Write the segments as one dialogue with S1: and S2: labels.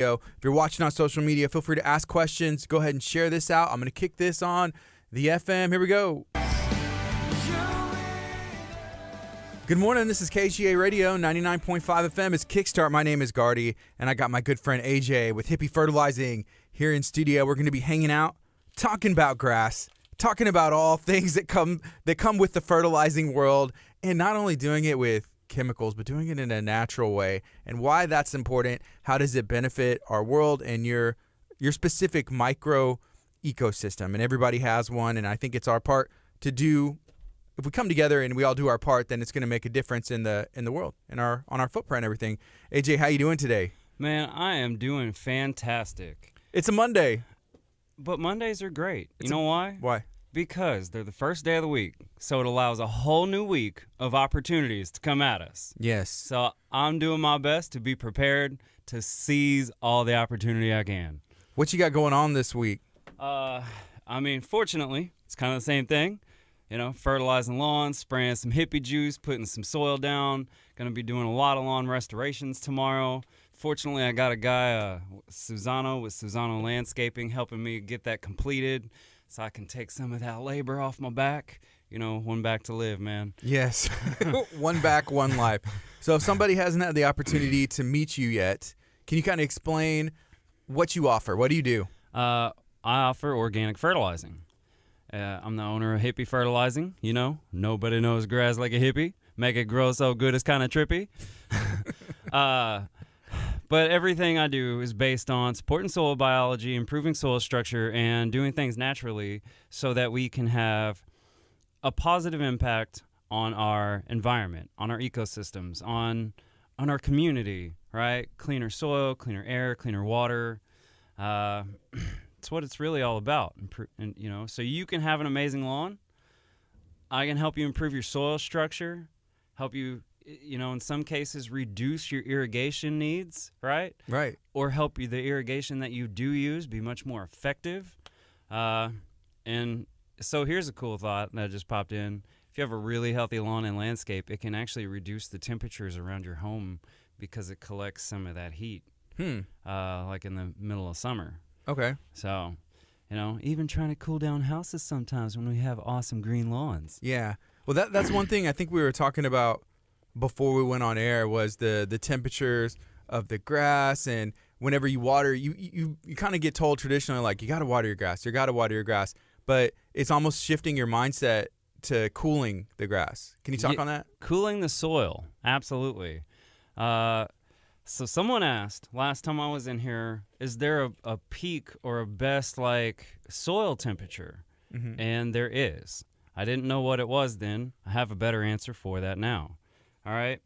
S1: If you're watching on social media, feel free to ask questions. Go ahead and share this out. I'm going to kick this on the FM. Here we go. Good morning. This is KHEA Radio, 99.5 FM. It's Kickstart. My name is Gardy, and I got my good friend AJ with Hippie Fertilizing here in studio. We're going to be hanging out, talking about grass, talking about all things that come with the fertilizing world, and not only doing it with chemicals, but doing it in a natural way, and why that's important. How does it benefit our world and your specific micro ecosystem? And everybody has one, and I think it's our part to do. If we come together and we all do our part, then it's going to make a difference in the world and on our footprint and everything. AJ, how you doing today?
S2: Man, I am doing fantastic.
S1: It's a Monday.
S2: But Mondays are great. You know why?
S1: Why?
S2: Because they're the first day of the week, so it allows a whole new week of opportunities to come at us.
S1: Yes.
S2: So I'm doing my best to be prepared to seize all the opportunity I can.
S1: What you got going on this week?
S2: Fortunately, it's kind of the same thing. You know, fertilizing lawns, spraying some hippie juice, putting some soil down. Going to be doing a lot of lawn restorations tomorrow. Fortunately, I got a guy, Susano, with Susano Landscaping, helping me get that completed, so I can take some of that labor off my back. You know, one back to live, man.
S1: Yes. One back, one life. So if somebody hasn't had the opportunity to meet you yet, can you kind of explain what you offer? What do you do?
S2: I offer organic fertilizing. I'm the owner of Hippie Fertilizing. You know, nobody knows grass like a hippie. Make it grow so good it's kind of trippy. But everything I do is based on supporting soil biology, improving soil structure, and doing things naturally so that we can have a positive impact on our environment, on our ecosystems, on our community, right? Cleaner soil, cleaner air, cleaner water. It's what it's really all about. And, you know, so you can have an amazing lawn. I can help you improve your soil structure, help you, you know, in some cases reduce your irrigation needs, right?
S1: Right.
S2: Or help you the irrigation that you do use be much more effective. And so here's a cool thought that just popped in. If you have a really healthy lawn and landscape, it can actually reduce the temperatures around your home because it collects some of that heat, like in the middle of summer.
S1: Okay.
S2: So, you know, even trying to cool down houses sometimes when we have awesome green lawns.
S1: Yeah. Well, that's one thing I think we were talking about before we went on air was the temperatures of the grass. And whenever you water, you kind of get told traditionally, like, you got to water your grass. You got to water your grass. But it's almost shifting your mindset to cooling the grass. Can you talk on that?
S2: Cooling the soil. Absolutely. So someone asked last time I was in here, is there a peak or a best like soil temperature? Mm-hmm. And there is. I didn't know what it was then. I have a better answer for that now. All right.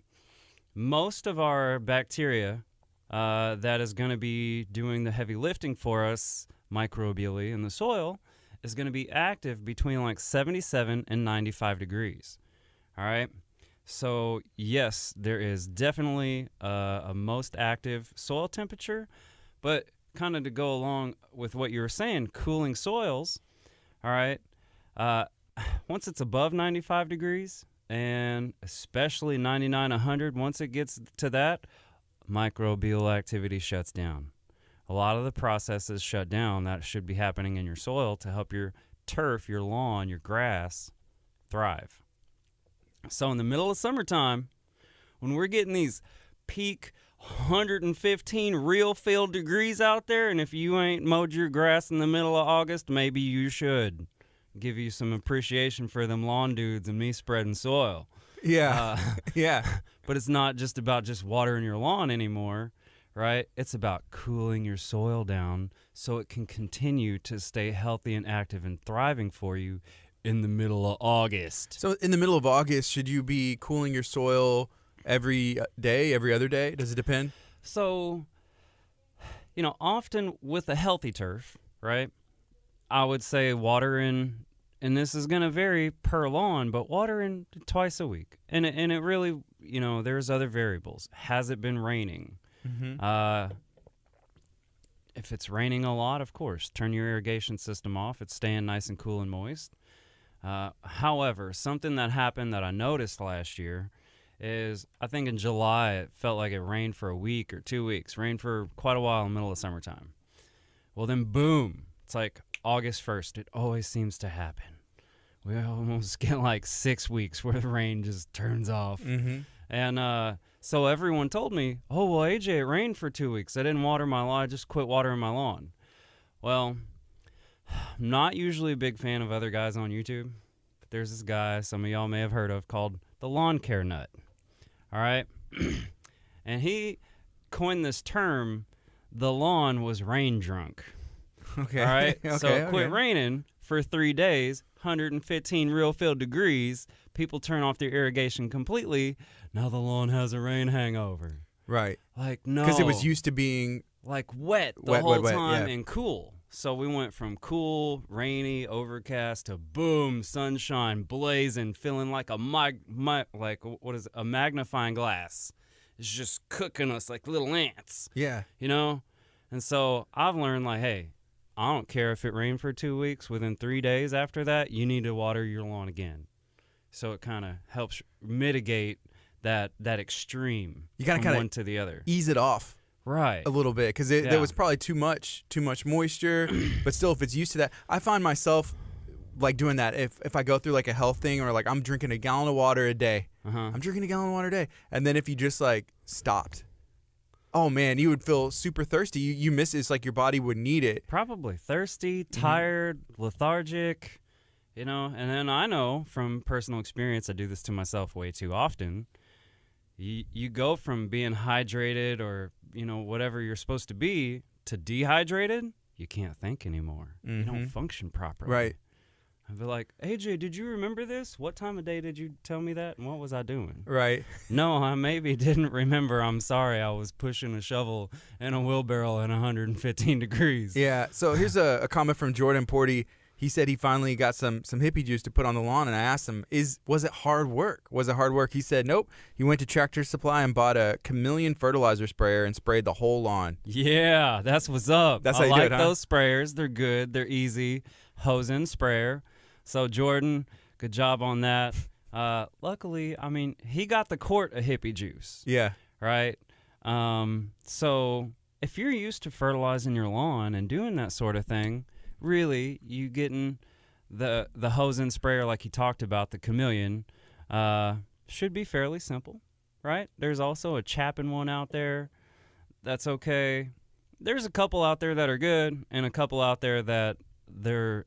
S2: Most of our bacteria that is going to be doing the heavy lifting for us microbially in the soil is going to be active between like 77 and 95 degrees. All right. So, yes, there is definitely a most active soil temperature, but kind of to go along with what you were saying, cooling soils, all right, once it's above 95 degrees, and especially 99, 100, once it gets to that, microbial activity shuts down. A lot of the processes shut down that should be happening in your soil to help your turf, your lawn, your grass thrive. So in the middle of summertime, when we're getting these peak 115 real field degrees out there, and if you ain't mowed your grass in the middle of August, maybe you should. Give you some appreciation for them lawn dudes and me spreading soil.
S1: Yeah, yeah.
S2: But it's not just about just watering your lawn anymore, right? It's about cooling your soil down so it can continue to stay healthy and active and thriving for you in the middle of August.
S1: So in the middle of August, should you be cooling your soil every day, every other day? Does it depend?
S2: So, you know, often with a healthy turf, right, I would say water in, and this is going to vary per lawn, but water in twice a week. And it really, you know, there's other variables. Has it been raining? Mm-hmm. If it's raining a lot, of course, turn your irrigation system off. It's staying nice and cool and moist. However, something that happened that I noticed last year is I think in July it felt like it rained for a week or 2 weeks. Rained for quite a while in the middle of summertime. Well, then boom, it's like August 1st. It always seems to happen. We almost get like 6 weeks where the rain just turns off.
S1: Mm-hmm.
S2: And so everyone told me, oh, well, AJ, it rained for 2 weeks. I didn't water my lawn. I just quit watering my lawn. Well, I'm not usually a big fan of other guys on YouTube. But there's this guy some of y'all may have heard of called the Lawn Care Nut. All right? And he coined this term, the lawn was rain drunk.
S1: Okay.
S2: All right?
S1: Okay,
S2: So it quit raining for 3 days, 115 real field degrees. People turn off their irrigation completely. Now the lawn has a rain hangover.
S1: Right.
S2: Like, no.
S1: Because it was used to being
S2: like wet the whole time
S1: yeah.
S2: and cool. So we went from cool, rainy, overcast to boom, sunshine, blazing, feeling like a a magnifying glass. It's just cooking us like little ants.
S1: Yeah.
S2: You know? And so I've learned, like, hey, I don't care if it rained for 2 weeks. Within 3 days after that, you need to water your lawn again. So it kind of helps mitigate that extreme
S1: you gotta
S2: from one to the other.
S1: Ease it off.
S2: Right.
S1: A little bit, because there was probably too much moisture. But still, if it's used to that, I find myself like doing that. If I go through like a health thing, or like I'm drinking a gallon of water a day, I'm drinking a gallon of water a day, and then if you just like stopped, oh man, you would feel super thirsty. You miss it. It's like your body would need it.
S2: Probably thirsty, tired, lethargic, you know. And then I know from personal experience, I do this to myself way too often. You go from being hydrated or, you know, whatever you're supposed to be to dehydrated, you can't think anymore.
S1: Mm-hmm.
S2: You don't function properly.
S1: Right.
S2: I'd be like, AJ, did you remember this? What time of day did you tell me that? And what was I doing?
S1: Right.
S2: No, I maybe didn't remember. I'm sorry. I was pushing a shovel and a wheelbarrow at 115 degrees.
S1: Yeah. So here's a comment from Jordan Porty. He said he finally got some hippie juice to put on the lawn, and I asked him, was it hard work? Was it hard work? He said, nope. He went to Tractor Supply and bought a chameleon fertilizer sprayer and sprayed the whole lawn.
S2: Yeah, that's what's up.
S1: That's
S2: I
S1: how you
S2: like
S1: do it, huh?
S2: those sprayers. They're good. They're easy. Hose and sprayer. So, Jordan, good job on that. Luckily, I mean, he got the quart of hippie juice.
S1: Yeah.
S2: Right? So, if you're used to fertilizing your lawn and doing that sort of thing, really, you getting the hose and sprayer like you talked about, the chameleon, should be fairly simple, right? There's also a Chapin one out there. That's okay. There's a couple out there that are good, and a couple out there that their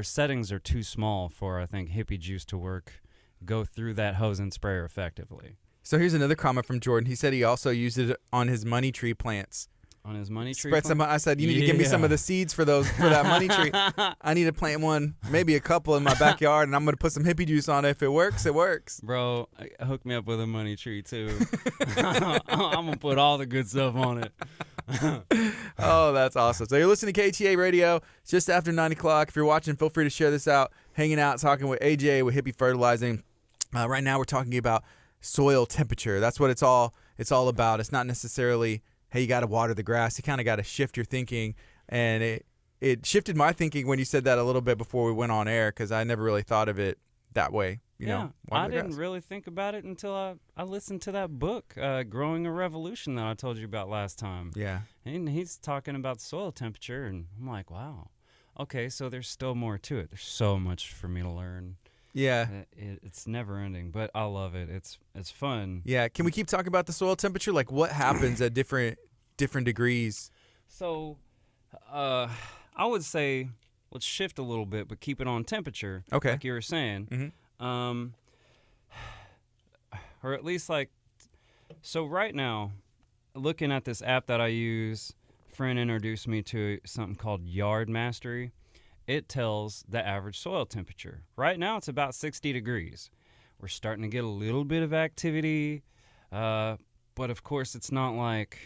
S2: settings are too small for, I think, hippie juice to go through that hose and sprayer effectively.
S1: So here's another comment from Jordan. He said he also used it on his money tree plants.
S2: On his money tree
S1: Spread some. I said, you need to give me some of the seeds for that money tree. I need to plant one, maybe a couple in my backyard, and I'm going to put some hippie juice on it. If it works, it works.
S2: Bro, hook me up with a money tree, too. I'm going to put all the good stuff on it.
S1: Oh, that's awesome. So you're listening to KHEA Radio. It's just after 9 o'clock. If you're watching, feel free to share this out. Hanging out, talking with AJ with Hippie Fertilizing. Right now we're talking about soil temperature. That's what it's all about. It's not necessarily, hey, you got to water the grass. You kind of got to shift your thinking. And it shifted my thinking when you said that a little bit before we went on air, because I never really thought of it that way. You know,
S2: I didn't really think about it until I listened to that book, Growing a Revolution, that I told you about last time.
S1: Yeah.
S2: And he's talking about soil temperature, and I'm like, wow. Okay, so there's still more to it. There's so much for me to learn.
S1: Yeah.
S2: It's never ending, but I love it. It's fun.
S1: Yeah. Can we keep talking about the soil temperature? Like, what happens at different degrees?
S2: So, I would say let's shift a little bit, but keep it on temperature.
S1: Okay.
S2: Like you were saying.
S1: Mm-hmm.
S2: Or at least so right now, looking at this app that I use, a friend introduced me to something called Yard Mastery. It tells the average soil temperature. Right now, it's about 60 degrees. We're starting to get a little bit of activity, but of course, it's not like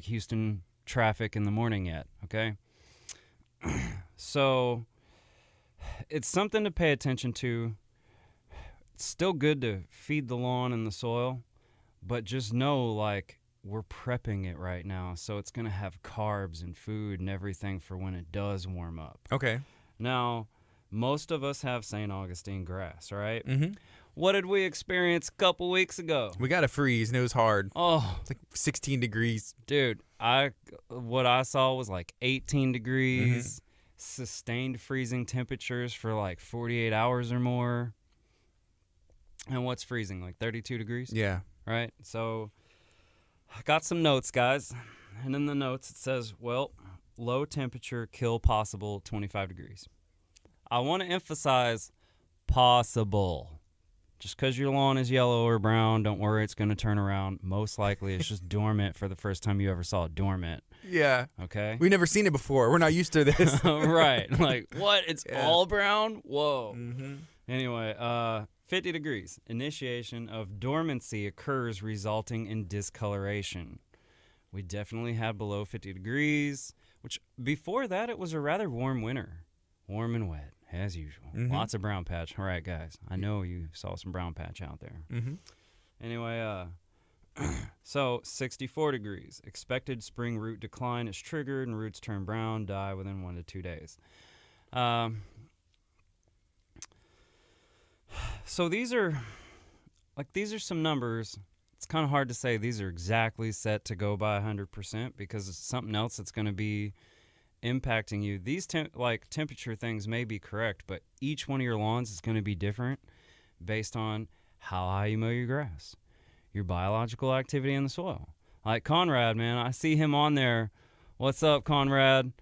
S2: Houston traffic in the morning yet. Okay, so it's something to pay attention to. It's still good to feed the lawn and the soil, but just know, we're prepping it right now, so it's going to have carbs and food and everything for when it does warm up.
S1: Okay.
S2: Now, most of us have St. Augustine grass, right?
S1: Mm-hmm.
S2: What did we experience a couple weeks ago?
S1: We got a freeze, and it was hard.
S2: Oh,
S1: It's like 16 degrees.
S2: dude, what I saw was like 18 degrees, sustained freezing temperatures for like 48 hours or more. And what's freezing? Like 32 degrees?
S1: Yeah.
S2: Right? So I got some notes, guys. And in the notes it says, well, low temperature kill possible 25 degrees. I want to emphasize possible. Just because your lawn is yellow or brown, don't worry, it's going to turn around. Most likely it's just dormant for the first time you ever saw it dormant.
S1: Yeah.
S2: Okay?
S1: We've never seen it before. We're not used to this.
S2: Right. Like, what? It's all brown? Whoa.
S1: Mm-hmm.
S2: Anyway, 50 degrees. Initiation of dormancy occurs resulting in discoloration. We definitely had below 50 degrees, which before that it was a rather warm winter. Warm and wet, as usual. Lots of brown patch. All right, guys. I know you saw some brown patch out there. Anyway, so 64 degrees. Expected spring root decline is triggered and roots turn brown, die within 1 to 2 days. So these are some numbers. It's kind of hard to say these are exactly set to go by 100% because it's something else that's going to be impacting you. These temperature things may be correct, but each one of your lawns is going to be different based on how high you mow your grass, your biological activity in the soil. Like Conrad, man, I see him on there. What's up, Conrad?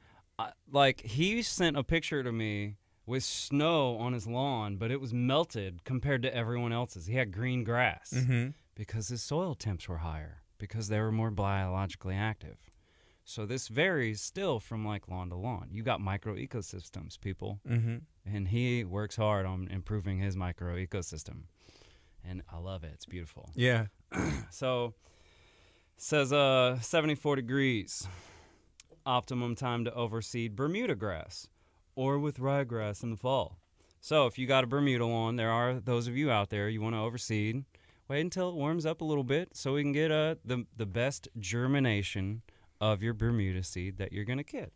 S2: He sent a picture to me with snow on his lawn, but it was melted compared to everyone else's. He had green grass because his soil temps were higher because they were more biologically active. So this varies still from like lawn to lawn. You got micro ecosystems, people, and he works hard on improving his micro ecosystem, and I love it. It's beautiful.
S1: Yeah.
S2: So it says 74 degrees, optimum time to overseed Bermuda grass or with ryegrass in the fall. So if you got a Bermuda lawn, there are those of you out there, you want to overseed, wait until it warms up a little bit so we can get the best germination of your Bermuda seed that you're going to get,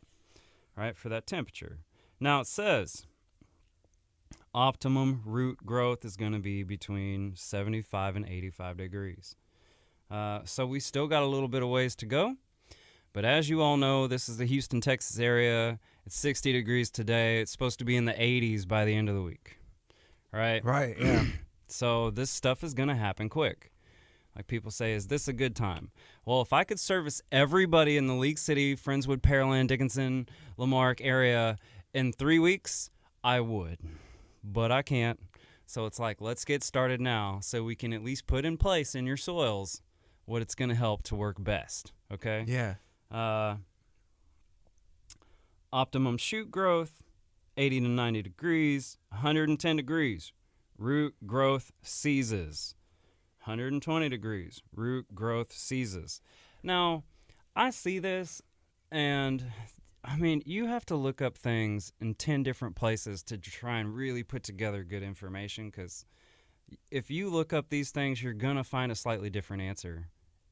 S2: right, for that temperature. Now it says optimum root growth is going to be between 75 and 85 degrees. So we still got a little bit of ways to go. But as you all know, this is the Houston, Texas area. It's 60 degrees today. It's supposed to be in the 80s by the end of the week, right?
S1: Right, yeah.
S2: So this stuff is going to happen quick. Like people say, is this a good time? Well, if I could service everybody in the League City, Friendswood, Pearland, Dickinson, Lamarck area in 3 weeks, I would. But I can't. So it's like, let's get started now so we can at least put in place in your soils what it's going to help to work best, okay?
S1: Yeah.
S2: Optimum shoot growth, 80 to 90 degrees, 110 degrees, root growth ceases. 120 degrees, root growth ceases. Now, I see this, and I mean, you have to look up things in 10 different places to try and really put together good information, because if you look up these things, you're going to find a slightly different answer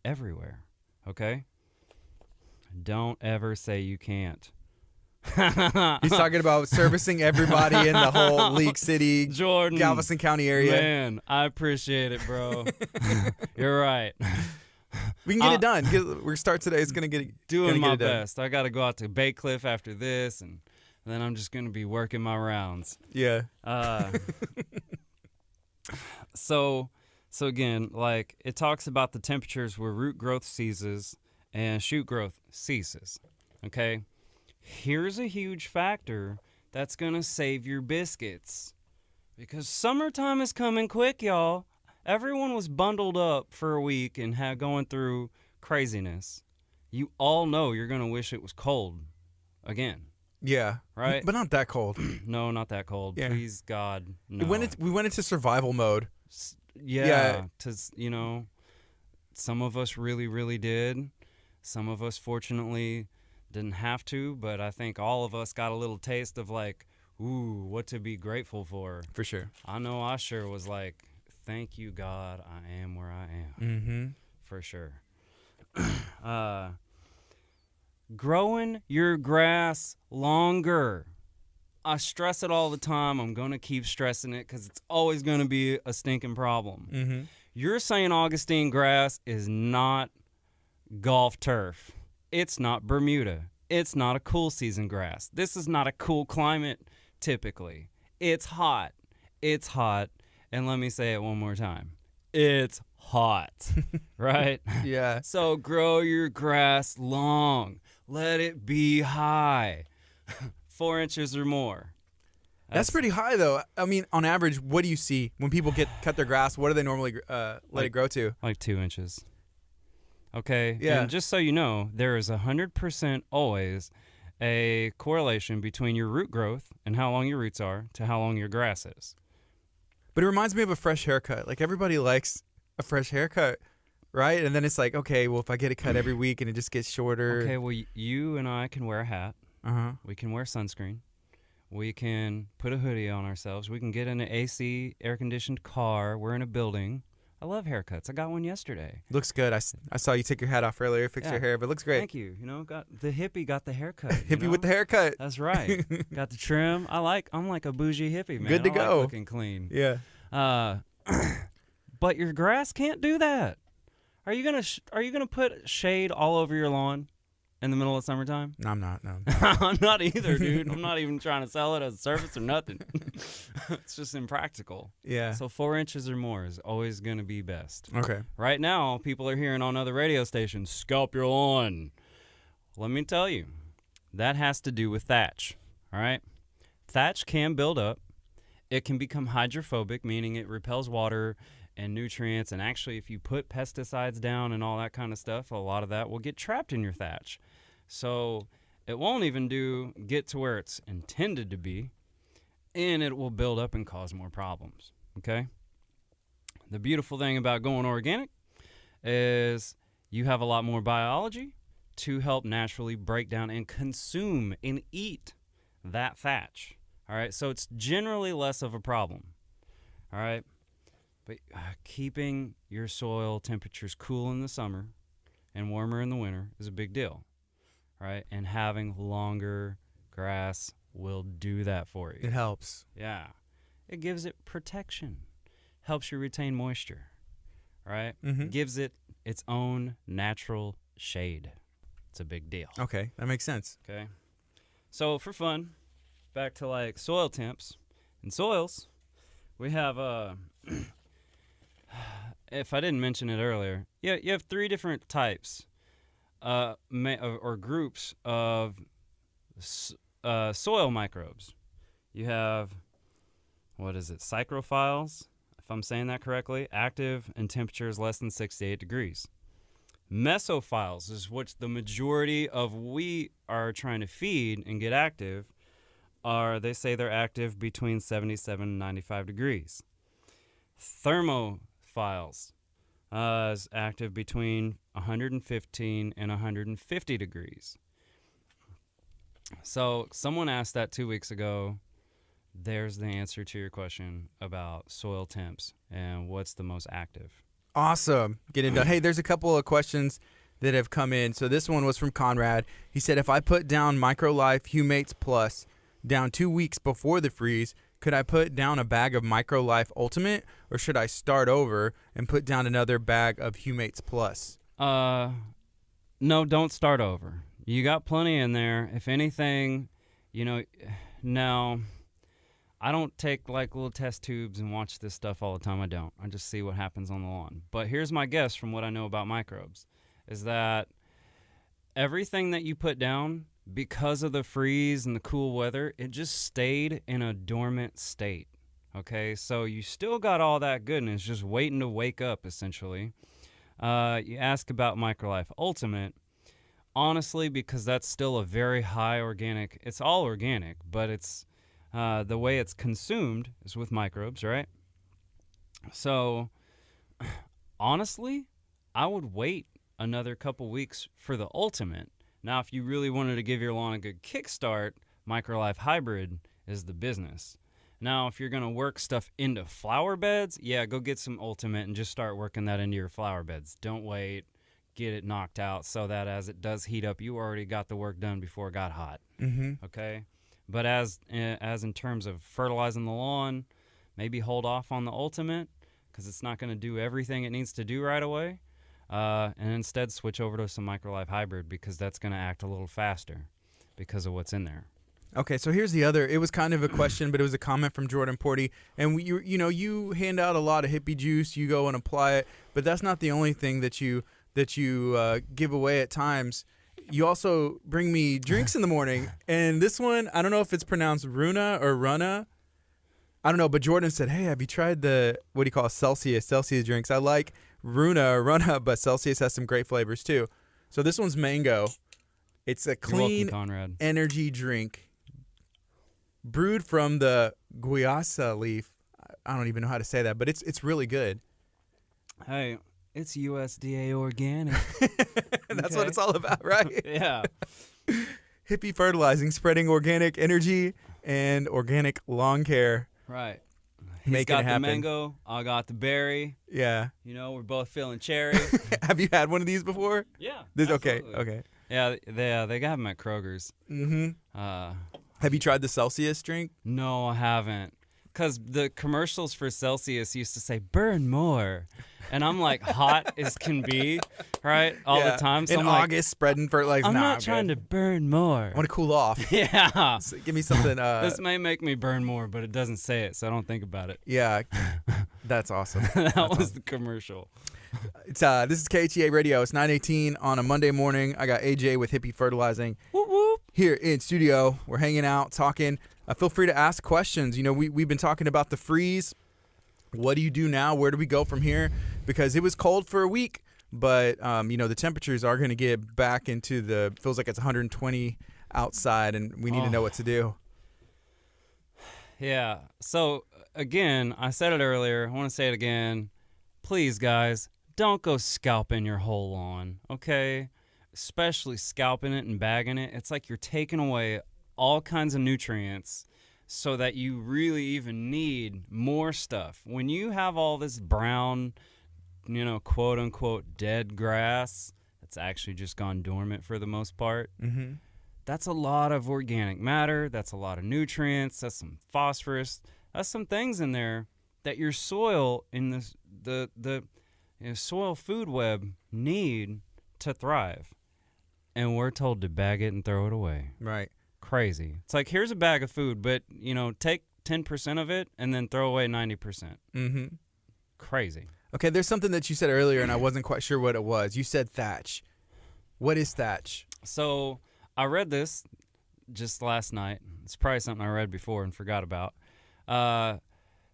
S2: everywhere, okay? Don't ever say you can't.
S1: He's talking about servicing everybody in the whole League City,
S2: Jordan,
S1: Galveston County area.
S2: Man, I appreciate it, bro. You're right.
S1: We can get it done. We're start today. It's gonna get
S2: doing my
S1: get it
S2: best. I got to go out to Bay Cliff after this, and then I'm just gonna be working my rounds.
S1: Yeah.
S2: So again, like it talks about the temperatures where root growth ceases and shoot growth ceases. Okay. Here's a huge factor that's going to save your biscuits. Because summertime is coming quick, y'all. Everyone was bundled up for a week and going through craziness. You all know you're going to wish it was cold again.
S1: Yeah.
S2: Right?
S1: But not that cold.
S2: No, not that cold.
S1: Yeah.
S2: Please, God, no.
S1: We went into survival mode.
S2: Yeah. Some of us really, really did. Some of us, fortunately, didn't have to, but I think all of us got a little taste of like, ooh, what to be grateful for.
S1: For sure.
S2: I know I sure was like, thank you, God, I am where I am.
S1: Mm-hmm.
S2: For sure. Growing your grass longer. I stress it all the time. I'm going to keep stressing it because it's always going to be a stinking problem.
S1: Mm-hmm.
S2: Your St. Augustine grass is not golf turf. It's not Bermuda. It's not a cool season grass. This is not a cool climate typically. It's hot. It's hot. And let me say it one more time. It's hot, right?
S1: Yeah.
S2: So grow your grass long. Let it be high. 4 inches or more.
S1: That's pretty high, though. I mean, on average, what do you see when people cut their grass? What do they normally let it grow to?
S2: Like 2 inches. Okay?
S1: Yeah.
S2: And just so you know, there is 100% always a correlation between your root growth and how long your roots are to how long your grass is.
S1: But it reminds me of a fresh haircut. Like, everybody likes a fresh haircut, right? And then it's like, okay, well, if I get it cut every week and it just gets shorter.
S2: Okay, well, you and I can wear a hat.
S1: Uh-huh.
S2: We can wear sunscreen. We can put a hoodie on ourselves. We can get in an AC, air-conditioned car. We're in a building. I love haircuts. I got one yesterday.
S1: Looks good. I saw you take your hat off earlier, fix your hair, but it looks great.
S2: Thank you. You know, the hippie got the haircut.
S1: Hippie with the haircut.
S2: That's right. Got the trim. I'm like a bougie hippie, man.
S1: Good to
S2: I
S1: go.
S2: Like looking clean.
S1: Yeah.
S2: But your grass can't do that. Are you gonna put shade all over your lawn in the middle of summertime?
S1: No, I'm not. No.
S2: I'm not either, dude. I'm not even trying to sell it as a service or nothing. It's just impractical.
S1: Yeah.
S2: So 4 inches or more is always going to be best.
S1: Okay.
S2: Right now, people are hearing on other radio stations, scalp your lawn. Let me tell you, that has to do with thatch, all right? Thatch can build up. It can become hydrophobic, meaning it repels water and nutrients. And actually, if you put pesticides down and all that kind of stuff, a lot of that will get trapped in your thatch. So it won't even get to where it's intended to be, and it will build up and cause more problems, okay? The beautiful thing about going organic is you have a lot more biology to help naturally break down and consume and eat that thatch, all right? So it's generally less of a problem, all right? But keeping your soil temperatures cool in the summer and warmer in the winter is a big deal. Right, and having longer grass will do that for you.
S1: It helps.
S2: Yeah. It gives it protection. Helps you retain moisture. Right?
S1: Mm-hmm.
S2: Gives it its own natural shade. It's a big deal.
S1: Okay, that makes sense.
S2: Okay. So for fun, back to like soil temps and soils, we have if I didn't mention it earlier, you have 3 different types. Or groups of soil microbes. You have, psychrophiles, if I'm saying that correctly, active and temperatures less than 68 degrees. Mesophiles is what the majority of we are trying to feed and get active they say they're active between 77 and 95 degrees. Thermophiles is active between 115 and 150 degrees. So someone asked that 2 weeks ago. There's the answer to your question about soil temps and what's the most active.
S1: Awesome. Getting done. Hey, there's a couple of questions that have come in. So this one was from Conrad. He said, if I put down microlife humates plus down 2 weeks before the freeze, could I put down a bag of microlife ultimate, or should I start over and put down another bag of humates plus?
S2: No, don't start over. You got plenty in there. If anything, now I don't take like little test tubes and watch this stuff all the time. I don't. I just see what happens on the lawn. But here's my guess from what I know about microbes is that everything that you put down, because of the freeze and the cool weather, it just stayed in a dormant state. Okay, so you still got all that goodness just waiting to wake up, essentially. You ask about microlife ultimate. Honestly, because that's still a very high organic, it's all organic, but it's the way it's consumed is with microbes, right? So, honestly, I would wait another couple weeks for the ultimate. Now, if you really wanted to give your lawn a good kickstart, microlife hybrid is the business. Now, if you're going to work stuff into flower beds, yeah, go get some ultimate and just start working that into your flower beds. Don't wait. Get it knocked out so that as it does heat up, you already got the work done before it got hot.
S1: Mm-hmm.
S2: Okay? But as in terms of fertilizing the lawn, maybe hold off on the ultimate because it's not going to do everything it needs to do right away. And instead switch over to some microlife hybrid because that's going to act a little faster because of what's in there.
S1: Okay, so here's the other. It was kind of a question, but it was a comment from Jordan Porty. And you hand out a lot of hippie juice. You go and apply it, but that's not the only thing that you give away at times. You also bring me drinks in the morning, and this one, I don't know if it's pronounced Runa or Runa. I don't know, but Jordan said, "Hey, have you tried the what do you call it, Celsius drinks? I like Runa or Runa, but Celsius has some great flavors too." So this one's mango. It's a clean energy drink brewed from the guayasa leaf. I don't even know how to say that, but it's really good.
S2: Hey, it's USDA organic.
S1: That's what it's all about, right?
S2: Yeah.
S1: Hippie Fertilizing, spreading organic energy and organic lawn care.
S2: Right.
S1: He's got
S2: the mango, I got the berry.
S1: Yeah.
S2: We're both feeling cherry.
S1: Have you had one of these before?
S2: Yeah.
S1: Okay.
S2: Yeah, they got them at Kroger's.
S1: Mm-hmm. Have you tried the Celsius drink?
S2: No, I haven't. Because the commercials for Celsius used to say, burn more. And I'm like hot as can be, right? All the time. So
S1: in August, spreading for like,
S2: I'm not trying to burn more.
S1: I want to cool off.
S2: Yeah.
S1: So give me something.
S2: This may make me burn more, but it doesn't say it, so I don't think about it.
S1: Yeah. That's awesome.
S2: That was the commercial.
S1: It's this is KHEA Radio. It's 9:18 on a Monday morning. I got AJ with Hippie Fertilizing.
S2: Whoop, whoop.
S1: Here in studio. We're hanging out, talking. Feel free to ask questions. We've been talking about the freeze. What do you do now? Where do we go from here? Because it was cold for a week, but the temperatures are going to get back into feels like it's 120 outside, and we need to know what to do.
S2: Yeah. So again, I said it earlier. I want to say it again. Please, guys, don't go scalping your whole lawn, okay? Especially scalping it and bagging it. It's like you're taking away all kinds of nutrients so that you really even need more stuff. When you have all this brown, quote unquote dead grass that's actually just gone dormant for the most part, that's a lot of organic matter, that's a lot of nutrients, that's some phosphorus, that's some things in there that your soil in the soil food web need to thrive. And we're told to bag it and throw it away.
S1: Right.
S2: Crazy. It's like, here's a bag of food, but, take 10% of it and then throw away 90%.
S1: Mm-hmm.
S2: Crazy.
S1: Okay, there's something that you said earlier, and I wasn't quite sure what it was. You said thatch. What is thatch?
S2: So I read this just last night. It's probably something I read before and forgot about.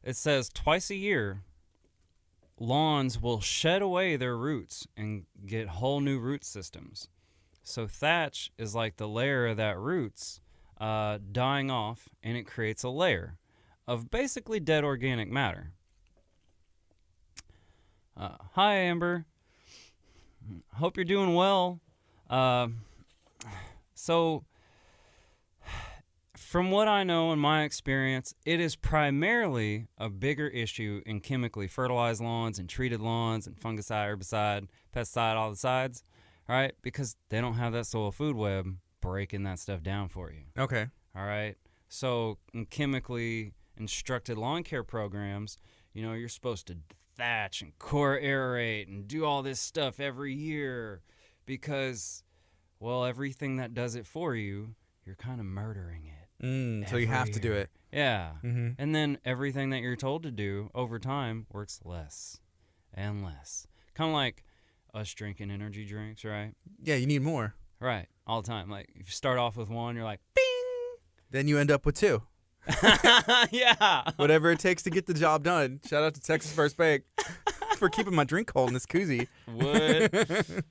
S2: It says twice a year, lawns will shed away their roots and get whole new root systems. So thatch is like the layer of that roots dying off, and it creates a layer of basically dead organic matter. Hi, Amber. Hope you're doing well. So, from what I know in my experience, it is primarily a bigger issue in chemically fertilized lawns and treated lawns and fungicide, herbicide, pesticide, all the sides. Right? Because they don't have that soil food web breaking that stuff down for you.
S1: Okay.
S2: All right? So in chemically instructed lawn care programs, you're supposed to thatch and core aerate and do all this stuff every year because, well, everything that does it for you, you're kind of murdering it.
S1: So you have to do it.
S2: Yeah. Mm-hmm. And then everything that you're told to do over time works less and less. Kind of like us drinking energy drinks, right?
S1: Yeah, you need more.
S2: Right, all the time. Like, if you start off with one, you're like, bing!
S1: Then you end up with two.
S2: Yeah.
S1: Whatever it takes to get the job done. Shout out to Texas First Bank for keeping my drink cold in this koozie.
S2: Would.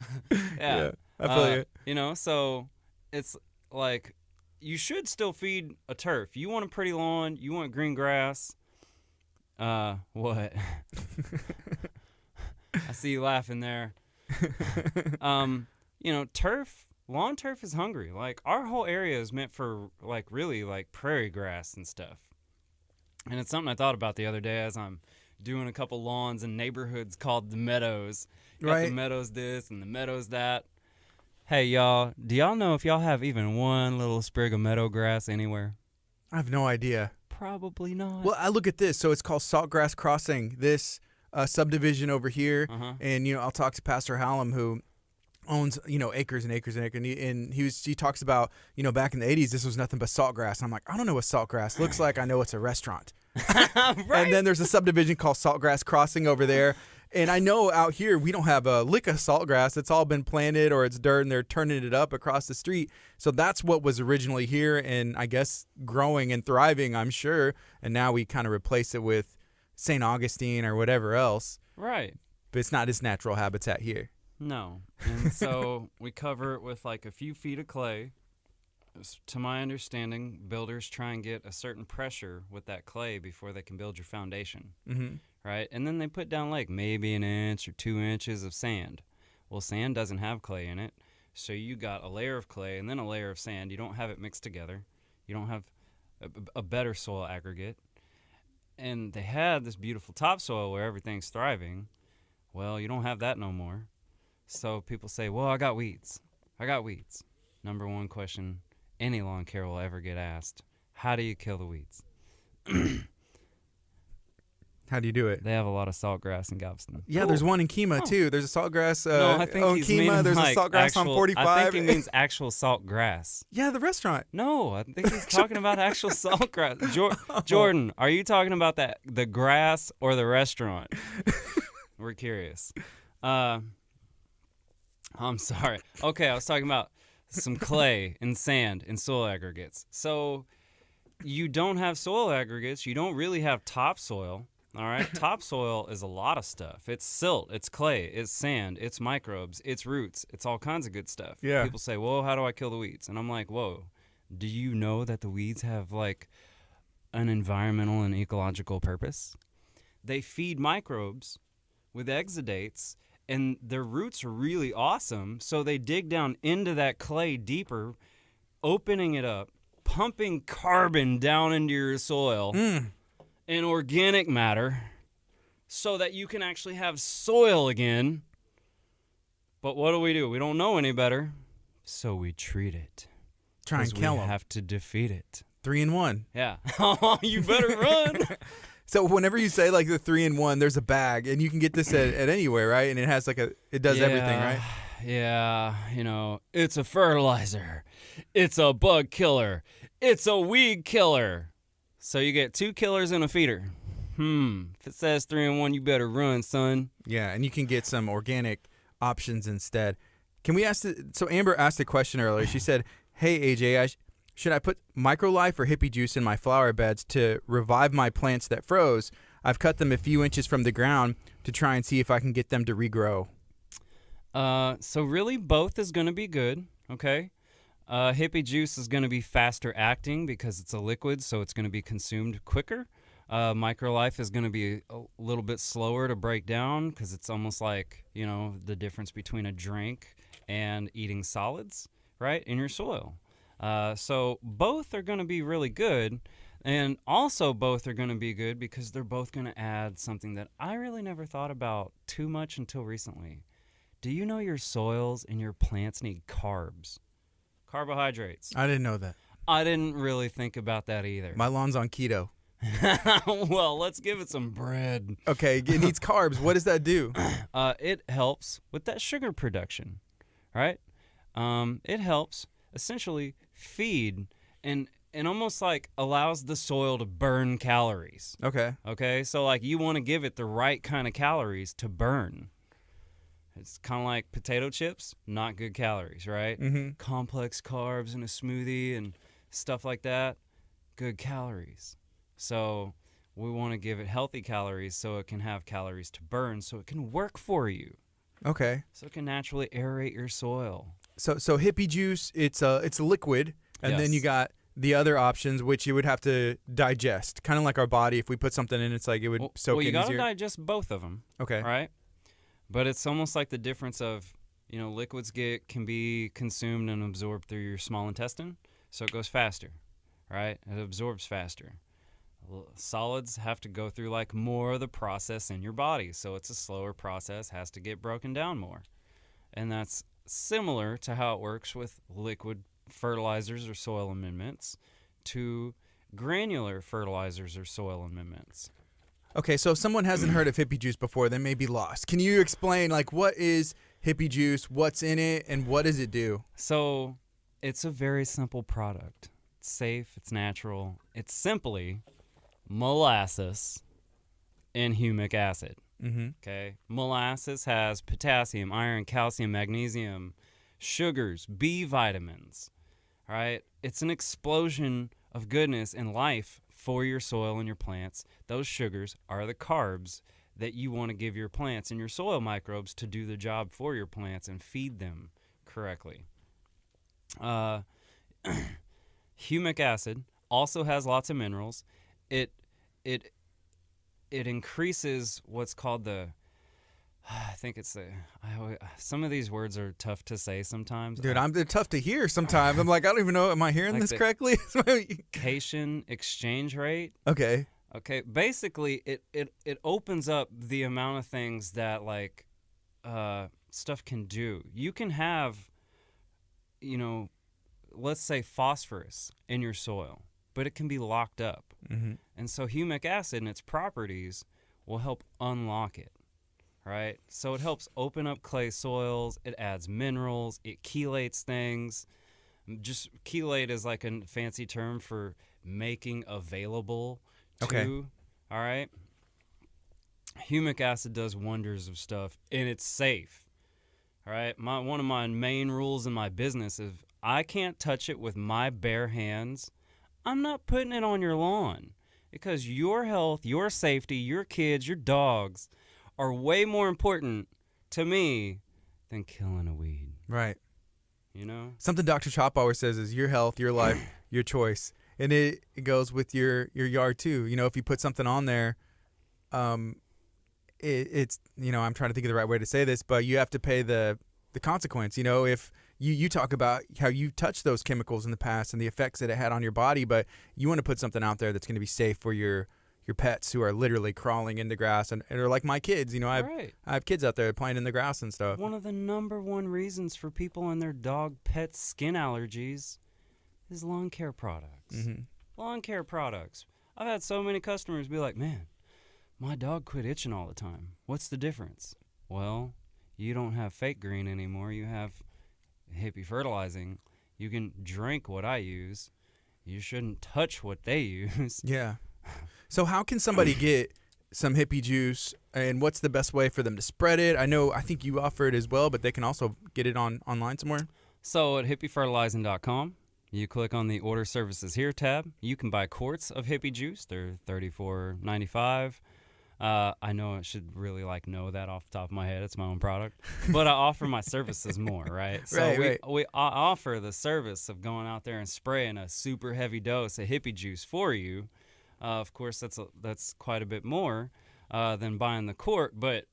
S2: Yeah.
S1: I feel you.
S2: So it's like, you should still feed a turf. You want a pretty lawn, you want green grass. What? I see you laughing there. Lawn turf is hungry. Like, our whole area is meant for, like, really, like, prairie grass and stuff. And it's something I thought about the other day as I'm doing a couple lawns in neighborhoods called the Meadows. Got the Meadows this and the Meadows that. Hey, y'all, do y'all know if y'all have even one little sprig of meadow grass anywhere?
S1: I have no idea.
S2: Probably not.
S1: Well, I look at this. So it's called Saltgrass Crossing, this subdivision over here. And, I'll talk to Pastor Hallam, who owns, acres and acres and acres. And he talks about, back in the 80s, this was nothing but saltgrass. I'm like, I don't know what saltgrass looks like. I know it's a restaurant.
S2: Right?
S1: And then there's a subdivision called Saltgrass Crossing over there. And I know out here we don't have a lick of saltgrass. It's all been planted or it's dirt and they're turning it up across the street. So that's what was originally here and I guess growing and thriving, I'm sure. And now we kind of replace it with St. Augustine or whatever else.
S2: Right.
S1: But it's not its natural habitat here.
S2: No. And so we cover it with like a few feet of clay. To my understanding, builders try and get a certain pressure with that clay before they can build your foundation. Right? And then they put down like maybe an inch or 2 inches of sand. Well, sand doesn't have clay in it. So you got a layer of clay and then a layer of sand. You don't have it mixed together. You don't have a better soil aggregate. And they had this beautiful topsoil where everything's thriving. Well, you don't have that no more. So people say, well, I got weeds. I got weeds. Number one question any lawn care will ever get asked, how do you kill the weeds?
S1: How do you do it?
S2: They have a lot of saltgrass in Galveston.
S1: Yeah, there's one in KHEA too. There's a saltgrass
S2: no, I think
S1: on
S2: he's
S1: KHEA. There's
S2: like
S1: a saltgrass
S2: actual,
S1: on 45.
S2: I think he means actual salt grass.
S1: Yeah, the restaurant.
S2: No, I think he's talking about actual saltgrass. Jordan, are you talking about the grass or the restaurant? We're curious. I'm sorry. Okay, I was talking about some clay and sand and soil aggregates. So you don't have soil aggregates. You don't really have topsoil. All right, topsoil is a lot of stuff. It's silt, it's clay, it's sand, it's microbes, it's roots, it's all kinds of good stuff.
S1: Yeah.
S2: People say, "Whoa, how do I kill the weeds?" And I'm like, "Whoa, do you know that the weeds have like an environmental and ecological purpose? They feed microbes with exudates, and their roots are really awesome. So they dig down into that clay deeper, opening it up, pumping carbon down into your soil." And organic matter so that you can actually have soil again. But what do? We don't know any better, so we treat it.
S1: Try and kill
S2: we
S1: them.
S2: have to defeat it.
S1: 3-in-1.
S2: Yeah. Oh, you better run.
S1: So whenever you say like the 3-in-1, there's a bag, and you can get this at anywhere, right? And it has like it does everything, right?
S2: Yeah, it's a fertilizer. It's a bug killer. It's a weed killer. So you get 2 killers and a feeder. If it says 3-in-1, you better run, son.
S1: Yeah, and you can get some organic options instead. Can we ask? So Amber asked a question earlier. She said, "Hey AJ, should I put microlife or hippie juice in my flower beds to revive my plants that froze? I've cut them a few inches from the ground to try and see if I can get them to regrow."
S2: So really, both is going to be good. Okay. Hippie juice is going to be faster acting because it's a liquid, so it's going to be consumed quicker. Microlife is going to be a little bit slower to break down because it's almost like, the difference between a drink and eating solids, right, in your soil. So both are going to be really good, and also both are going to be good because they're both going to add something that I really never thought about too much until recently. Do you know your soils and your plants need carbs? Carbohydrates.
S1: I didn't know that.
S2: I didn't really think about that either.
S1: My lawn's on keto.
S2: Well, let's give it some bread.
S1: Okay, it needs carbs. What does that do?
S2: It helps with that sugar production, right? It helps essentially feed and almost like allows the soil to burn calories. Okay, so like you want to give it the right kind of calories to burn. It's kind of like potato chips, not good calories, right? Complex carbs in a smoothie and stuff like that, good calories. So we want to give it healthy calories so it can have calories to burn so it can work for you.
S1: Okay.
S2: So it can naturally aerate your soil.
S1: So hippie juice, it's a liquid, and then you got the other options, which you would have to digest, kind of like our body. If we put something in, it's like it would soak in easier.
S2: Well, you got to digest both of them.
S1: Okay.
S2: Right? But it's almost like the difference of, liquids can be consumed and absorbed through your small intestine, so it goes faster, right? It absorbs faster. Solids have to go through like more of the process in your body, so it's a slower process, has to get broken down more. And that's similar to how it works with liquid fertilizers or soil amendments to granular fertilizers or soil amendments.
S1: Okay, so if someone hasn't heard of Hippie Juice before, they may be lost. Can you explain, like, what is Hippie Juice, what's in it, and what does it do?
S2: So it's a very simple product. It's safe, it's natural. It's simply molasses and humic acid.
S1: Mm-hmm.
S2: Okay, molasses has potassium, iron, calcium, magnesium, sugars, B vitamins. All right, it's an explosion of goodness and life for your soil and your plants. Those sugars are the carbs that you want to give your plants and your soil microbes to do the job for your plants and feed them correctly. Humic acid also has lots of minerals. It increases what's called the, I think it's the, some of these words are tough to say sometimes.
S1: Dude, they're tough to hear sometimes. I'm like, I don't even know, am I hearing
S2: Like
S1: this
S2: the
S1: correctly?
S2: cation exchange rate.
S1: Okay.
S2: Okay, basically it opens up the amount of things that like stuff can do. You can have, let's say phosphorus in your soil, but it can be locked up.
S1: Mm-hmm.
S2: And so humic acid and its properties will help unlock it, right? So it helps open up clay soils, it adds minerals, it chelates things. Just chelate is like a fancy term for making available to,
S1: okay.
S2: All right? Humic acid does wonders of stuff, and it's safe, all right? One of my main rules in my business is I can't touch it with my bare hands. I'm not putting it on your lawn because your health, your safety, your kids, your dogs are way more important to me than killing a weed.
S1: Right.
S2: You know? Something
S1: Dr. Chop always says is your health, your life, your choice. And it goes with your yard too. You know, if you put something on there, it's, I'm trying to think of the right way to say this, but you have to pay the consequence. You know, if you talk about how you touched those chemicals in the past and the effects that it had on your body, but you want to put something out there that's going to be safe for your pets who are literally crawling in the grass and are like my kids. I have kids out there playing in the grass and stuff.
S2: One of the number one reasons for people and their dog pets skin allergies is lawn care products.
S1: Mm-hmm.
S2: Lawn care products. I've had so many customers be like, man, my dog quit itching all the time. What's the difference? Well, you don't have fake green anymore. You have Hippie Fertilizing. You can drink what I use. You shouldn't touch what they use.
S1: Yeah. So how can somebody get some Hippie Juice, and what's the best way for them to spread it? I think you offer it as well, but they can also get it online somewhere.
S2: So at hippiefertilizing.com, you click on the Order Services Here tab. You can buy quarts of Hippie Juice. They're $34.95. I know I should really know that off the top of my head. It's my own product. But I offer my services more, right? So we offer the service of going out there and spraying a super heavy dose of Hippie Juice for you. Of course, that's quite a bit more than buying the quart, but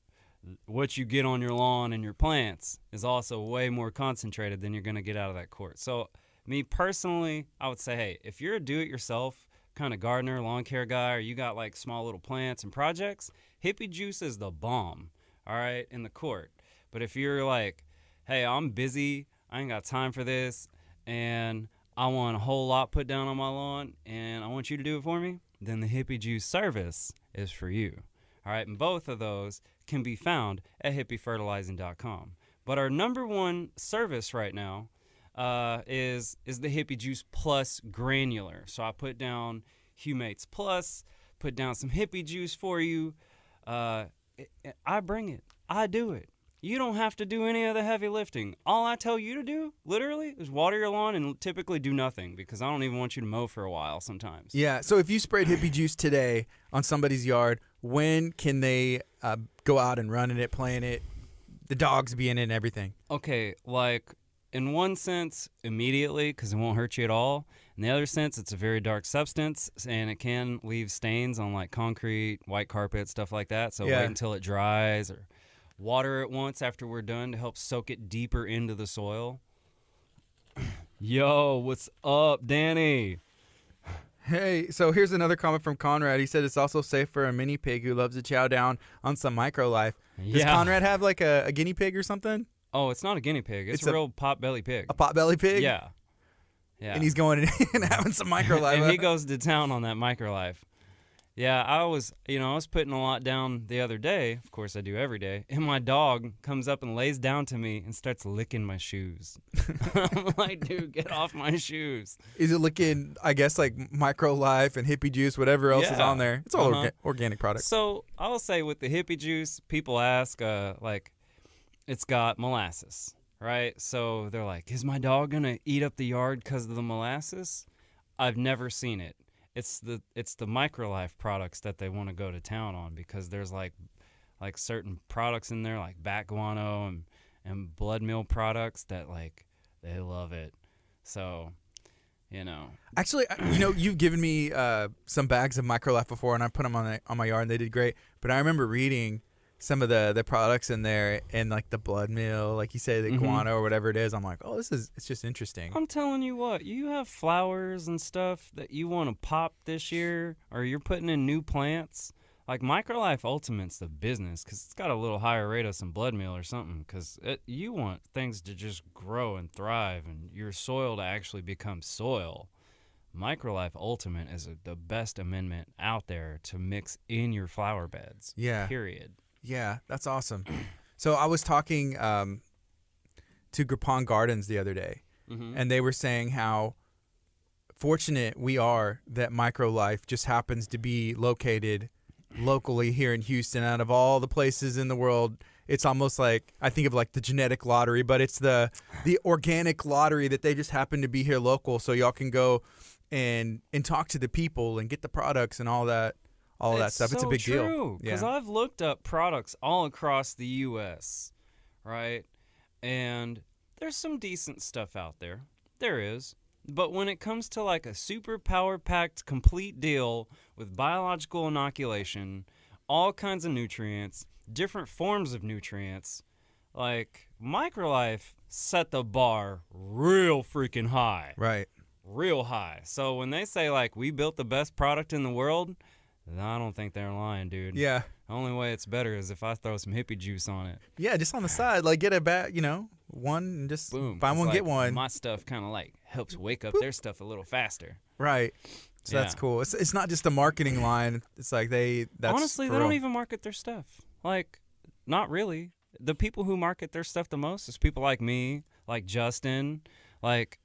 S2: what you get on your lawn and your plants is also way more concentrated than you're going to get out of that quart. So me personally, I would say, hey, if you're a do-it-yourself kind of gardener, lawn care guy, or you got small little plants and projects, Hippie Juice is the bomb, all right, in the quart. But if you're like, hey, I'm busy, I ain't got time for this, and I want a whole lot put down on my lawn, and I want you to do it for me, then the Hippie Juice service is for you. All right, and both of those can be found at hippiefertilizing.com. But our number one service right now is the Hippie Juice Plus Granular. So I put down Humates Plus, put down some Hippie Juice for you. I bring it. I do it. You don't have to do any of the heavy lifting. All I tell you to do, literally, is water your lawn and typically do nothing because I don't even want you to mow for a while sometimes.
S1: Yeah, so if you sprayed Hippie Juice today on somebody's yard, when can they go out and run in it, play in it, the dogs be in it and everything?
S2: Okay, in one sense, immediately because it won't hurt you at all. In the other sense, it's a very dark substance and it can leave stains on concrete, white carpet, stuff like that. So wait until it dries or water it once after we're done to help soak it deeper into the soil. Yo, what's up, Danny?
S1: Hey, so here's another comment from Conrad. He said it's also safe for a mini pig who loves to chow down on some microlife. Does Conrad have a guinea pig or something?
S2: Oh, it's not a guinea pig. It's a real potbelly pig.
S1: A potbelly pig?
S2: Yeah. Yeah.
S1: And he's going and having some microlife.
S2: And he goes to town on that microlife. Yeah, I was putting a lot down the other day. Of course, I do every day. And my dog comes up and lays down to me and starts licking my shoes. I'm like, dude, get off my shoes.
S1: Is it licking, I guess, like microlife and hippie juice, whatever else is on there? It's all organic products.
S2: So I'll say with the hippie juice, people ask, like, it's got molasses, right? So they're like, is my dog going to eat up the yard because of the molasses? I've never seen it. It's the microlife products that they want to go to town on, because there's like certain products in there like bat guano and blood meal products that like they love it. So,
S1: Actually, you've given me some bags of microlife before, and I put them on my yard, and they did great. But I remember reading some of the products in there, and like the blood meal, like you say, the guano or whatever it is. I'm like, oh, it's just interesting.
S2: I'm telling you what, you have flowers and stuff that you want to pop this year, or you're putting in new plants. Like microlife Ultimate's the business, because it's got a little higher rate of some blood meal or something, because you want things to just grow and thrive and your soil to actually become soil. Microlife Ultimate is the best amendment out there to mix in your flower beds.
S1: Yeah.
S2: Period.
S1: Yeah, that's awesome. So I was talking to Grippon Gardens the other day, and they were saying how fortunate we are that microlife just happens to be located locally here in Houston. Out of all the places in the world, it's almost like, I think of like the genetic lottery, but it's the organic lottery that they just happen to be here local, so y'all can go and talk to the people and get the products and all that. All of that stuff. It's a big deal.
S2: It's so true, because I've looked up products all across the U.S., right? And there's some decent stuff out there. There is. But when it comes to like a super power-packed complete deal with biological inoculation, all kinds of nutrients, different forms of nutrients, like microlife set the bar real freaking high.
S1: Right.
S2: Real high. So when they say like we built the best product in the world, I don't think they're lying, dude.
S1: Yeah.
S2: The only way it's better is if I throw some hippie juice on it.
S1: Yeah, just on the side. Like get a bat, one, and just
S2: Boom.
S1: buy one,
S2: like
S1: get one.
S2: My stuff kind of like helps wake up their stuff a little faster.
S1: Right. So that's cool. It's not just a marketing line. It's like that's
S2: honestly, they don't even market their stuff. Like, not really. The people who market their stuff the most is people like me, like Justin, like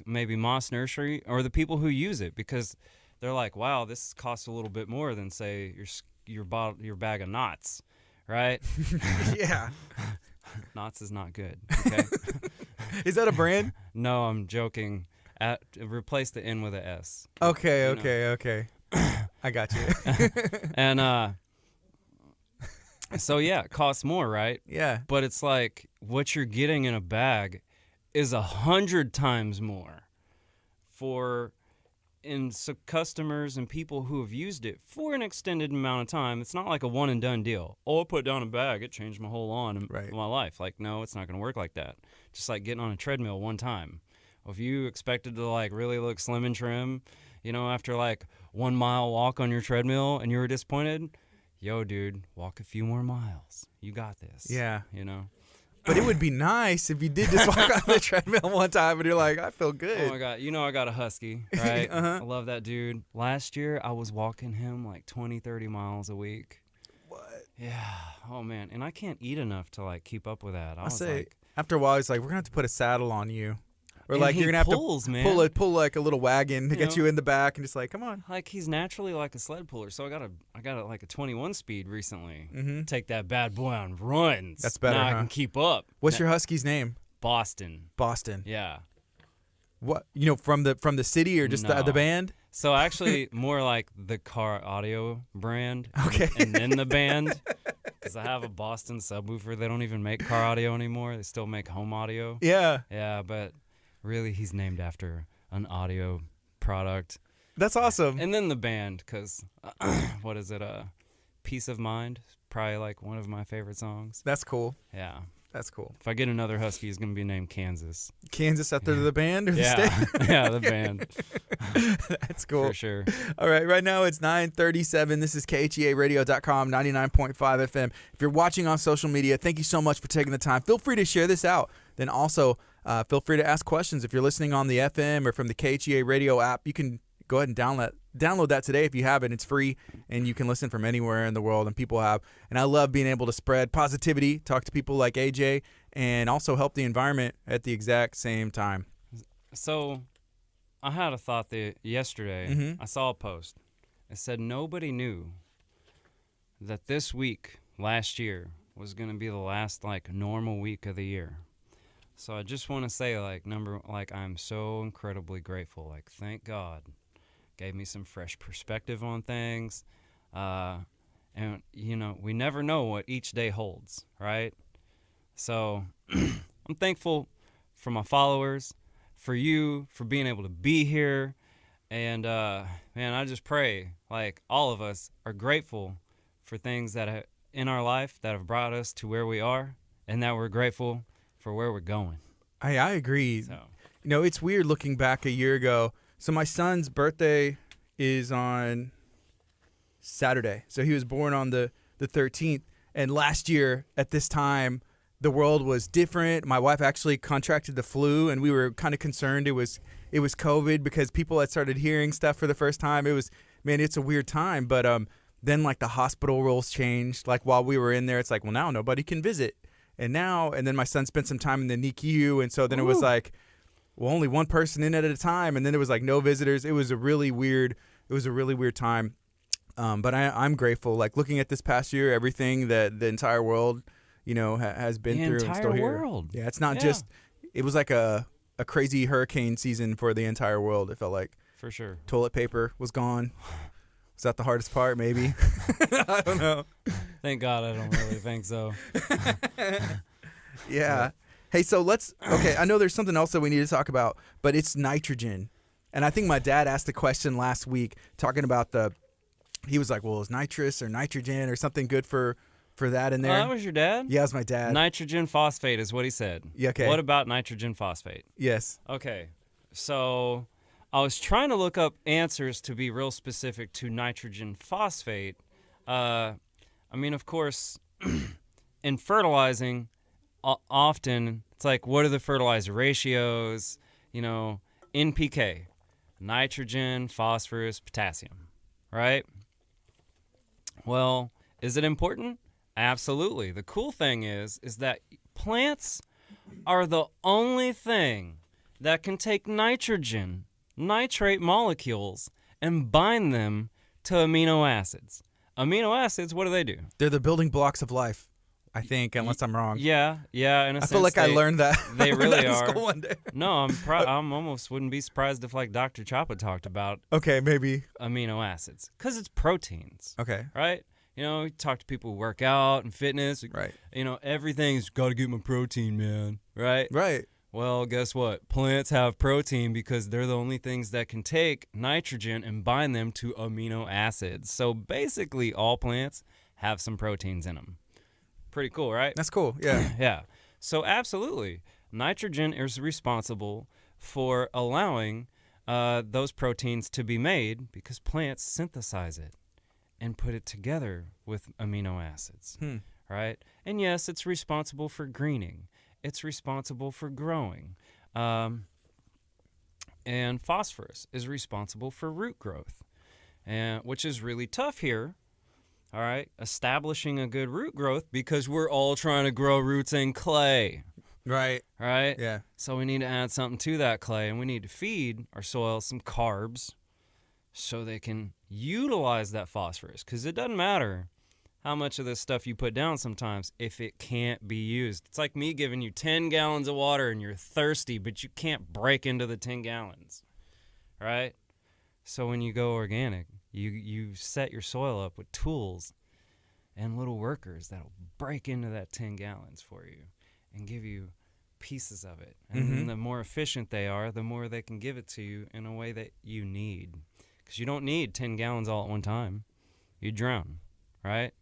S2: maybe Moss Nursery, or the people who use it, because they're like, wow, this costs a little bit more than, say, your bag of knots, right?
S1: Yeah.
S2: Knots is not good, okay?
S1: Is that a brand?
S2: No, I'm joking. Replace the N with a S.
S1: Okay. I got you.
S2: And so, yeah, it costs more, right?
S1: Yeah.
S2: But it's like what you're getting in a bag is 100 times more so customers and people who have used it for an extended amount of time. It's not like a one and done deal. Oh, I put down a bag, it changed my whole lawn and my life. Like, no, it's not going to work like that. Just like getting on a treadmill one time. If you expected to like really look slim and trim, after like 1 mile walk on your treadmill and you were disappointed, yo, dude, walk a few more miles. You got this.
S1: Yeah.
S2: But
S1: it would be nice if you did just walk on the treadmill one time and you're like, I feel good.
S2: Oh, my God. I got a husky, right? I love that dude. Last year, I was walking him like 20, 30 miles a week.
S1: What?
S2: Yeah. Oh, man. And I can't eat enough to, like, keep up with that. I was
S1: say,
S2: like,
S1: after a while, he's like, we're going to have to put a saddle on you. Or
S2: and
S1: like you're gonna have to pull like a little wagon to get you in the back and just like, come on.
S2: Like he's naturally like a sled puller, so I got like a 21 speed recently.
S1: Mm-hmm.
S2: Take that bad boy on runs.
S1: That's better.
S2: Now I can keep up.
S1: What's your husky's name?
S2: Boston.
S1: Yeah.
S2: What
S1: from the city or just the band?
S2: So actually, more like the car audio brand.
S1: Okay.
S2: And then the band, because I have a Boston subwoofer. They don't even make car audio anymore. They still make home audio.
S1: Yeah.
S2: Yeah, but. Really, he's named after an audio product.
S1: That's awesome.
S2: And then the band, because, what is it, Peace of Mind? Probably like one of my favorite songs.
S1: That's cool.
S2: Yeah.
S1: That's cool.
S2: If I get another husky, he's going to be named Kansas.
S1: Kansas after the band or the state?
S2: Yeah, the band.
S1: That's cool.
S2: For sure.
S1: All right now it's 9:37. This is KHEARadio.com, 99.5 FM. If you're watching on social media, thank you so much for taking the time. Feel free to share this out. Then also Feel free to ask questions. If you're listening on the FM or from the KHEA Radio app, you can go ahead and download that today if you haven't. It's free, and you can listen from anywhere in the world, and people have. And I love being able to spread positivity, talk to people like AJ, and also help the environment at the exact same time.
S2: So I had a thought that yesterday. I saw a post. It said nobody knew that this week last year was going to be the last normal week of the year. So I just want to say I'm so incredibly grateful. Thank God gave me some fresh perspective on things. And we never know what each day holds, right? So I'm thankful for my followers, for you, for being able to be here. And man, I just pray all of us are grateful for things that in our life that have brought us to where we are, and that we're grateful for where we're going.
S1: I agree. So. It's weird looking back a year ago. So my son's birthday is on Saturday. So he was born on the 13th. And last year at this time, the world was different. My wife actually contracted the flu, and we were kind of concerned it was COVID because people had started hearing stuff for the first time. It's a weird time. But then the hospital rules changed. While we were in there, it's well, now nobody can visit. And then my son spent some time in the NICU, and so then it was only one person in at a time, and then it was no visitors. It was a really weird time. But I'm grateful. Looking at this past year, everything that the entire world, has been through and still here.
S2: The entire world.
S1: Yeah, it's not just. It was a crazy hurricane season for the entire world. It felt like.
S2: For sure.
S1: Toilet paper was gone. Was that the hardest part? Maybe. I don't know.
S2: Thank God I don't really think so.
S1: Yeah. Hey, so I know there's something else that we need to talk about, but it's nitrogen. And I think my dad asked a question last week talking about he was like, well, is nitrous or nitrogen or something good for that in there?
S2: Oh, that was your dad?
S1: Yeah, it was my dad.
S2: Nitrogen phosphate is what he said.
S1: Yeah, okay.
S2: What about nitrogen phosphate?
S1: Yes.
S2: Okay. So I was trying to look up answers to be real specific to nitrogen phosphate. Of course, in fertilizing, often it's what are the fertilizer ratios? NPK, nitrogen, phosphorus, potassium, right? Well, is it important? Absolutely. The cool thing is that plants are the only thing that can take nitrate molecules and bind them to amino acids. Amino acids, what do?
S1: They're the building blocks of life, I think, unless I'm wrong.
S2: Yeah. In a sense,
S1: I feel like I learned that.
S2: They really
S1: in
S2: are.
S1: School one day.
S2: No, I'm almost wouldn't be surprised if Dr. Chapa talked about.
S1: Okay, maybe
S2: amino acids, because it's proteins.
S1: Okay.
S2: Right. You talk to people who work out and fitness.
S1: Right.
S2: Everything's got to get my protein, man. Right.
S1: Right.
S2: Well, guess what? Plants have protein because they're the only things that can take nitrogen and bind them to amino acids. So basically, all plants have some proteins in them. Pretty cool, right?
S1: That's cool, yeah.
S2: Yeah. So absolutely, nitrogen is responsible for allowing those proteins to be made because plants synthesize it and put it together with amino acids, right? And yes, it's responsible for greening. It's responsible for growing. And phosphorus is responsible for root growth, which is really tough here, all right? Establishing a good root growth because we're all trying to grow roots in clay.
S1: Right.
S2: Right?
S1: Yeah.
S2: So we need to add something to that clay, and we need to feed our soil some carbs so they can utilize that phosphorus, because it doesn't matter how much of this stuff you put down sometimes if it can't be used. It's like me giving you 10 gallons of water and you're thirsty, but you can't break into the 10 gallons, right? So when you go organic, you set your soil up with tools and little workers that'll break into that 10 gallons for you and give you pieces of it. And then the more efficient they are, the more they can give it to you in a way that you need. Because you don't need 10 gallons all at one time. You drown, right?